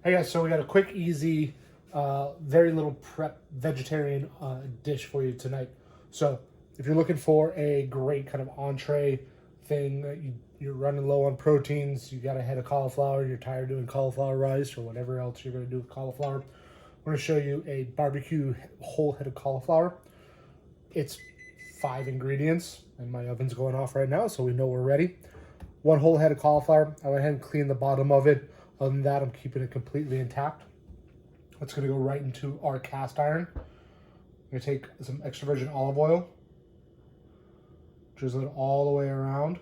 Hey guys, so we got a quick, easy, very little prep vegetarian dish for you tonight. So if you're looking for a great kind of entree thing, you're running low on proteins, you got a head of cauliflower, you're tired of doing cauliflower rice or whatever else you're going to do with cauliflower, I'm going to show you a barbecue whole head of cauliflower. It's 5 ingredients, and my oven's going off right now, so we know we're ready. 1 whole head of cauliflower. I went ahead and cleaned the bottom of it. Other than that, I'm keeping it completely intact. It's going to go right into our cast iron. I'm going to take some extra virgin olive oil, drizzle it all the way around.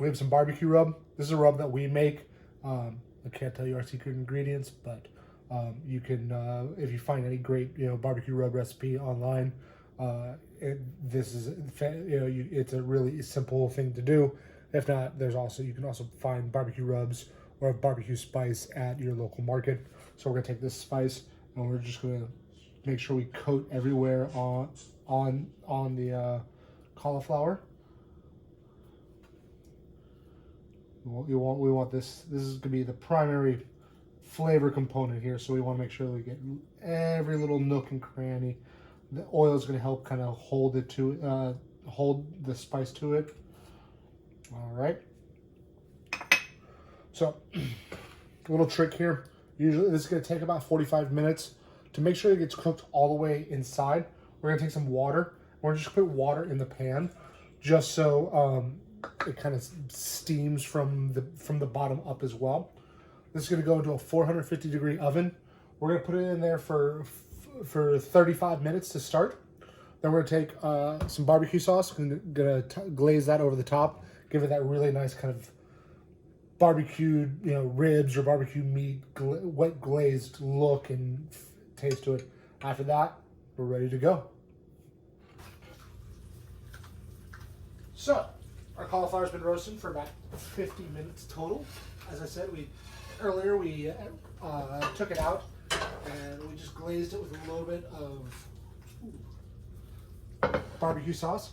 We have some barbecue rub. This is a rub that we make. I can't tell you our secret ingredients, but you can, if you find any great, barbecue rub recipe online, it's a really simple thing to do. If not, you can also find barbecue rubs or barbecue spice at your local market. So we're gonna take this spice and we're just gonna make sure we coat everywhere on the cauliflower. We want this. This is gonna be the primary flavor component here, so we want to make sure that we get every little nook and cranny. The oil is going to help kind of hold the spice to it. All right. So, a little trick here. Usually, this is going to take about 45 minutes to make sure it gets cooked all the way inside. We're going to take some water. We're just put water in the pan, just so it kind of steams from the bottom up as well. This is going to go into a 450-degree oven. We're going to put it in there for 35 minutes to start. Then we're going to take some barbecue sauce. I'm going to glaze that over the top, give it that really nice kind of barbecued, ribs or barbecue meat, wet glazed look and taste to it. After that, we're ready to go. So, our cauliflower's been roasting for about 50 minutes total. As I said, earlier we took it out and we just glazed it with a little bit of barbecue sauce.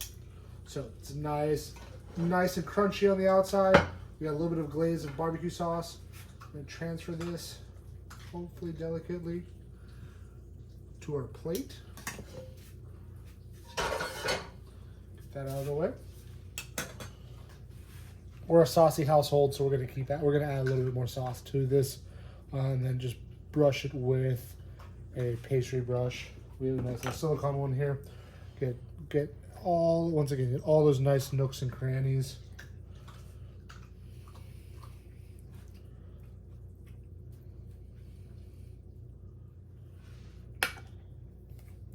So it's nice and crunchy on the outside. We got a little bit of glaze of barbecue sauce. I'm going to transfer this, hopefully delicately, to our plate. Get that out of the way. We're a saucy household, so we're going to keep that. We're going to add a little bit more sauce to this, and then just brush it with a pastry brush. We have a nice little silicone one here. Get all those nice nooks and crannies.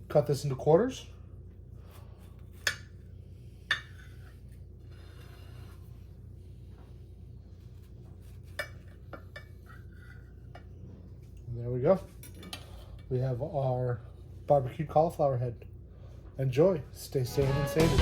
Cut this into quarters. There we go. We have our barbecue cauliflower head. Enjoy. Stay sane and savory.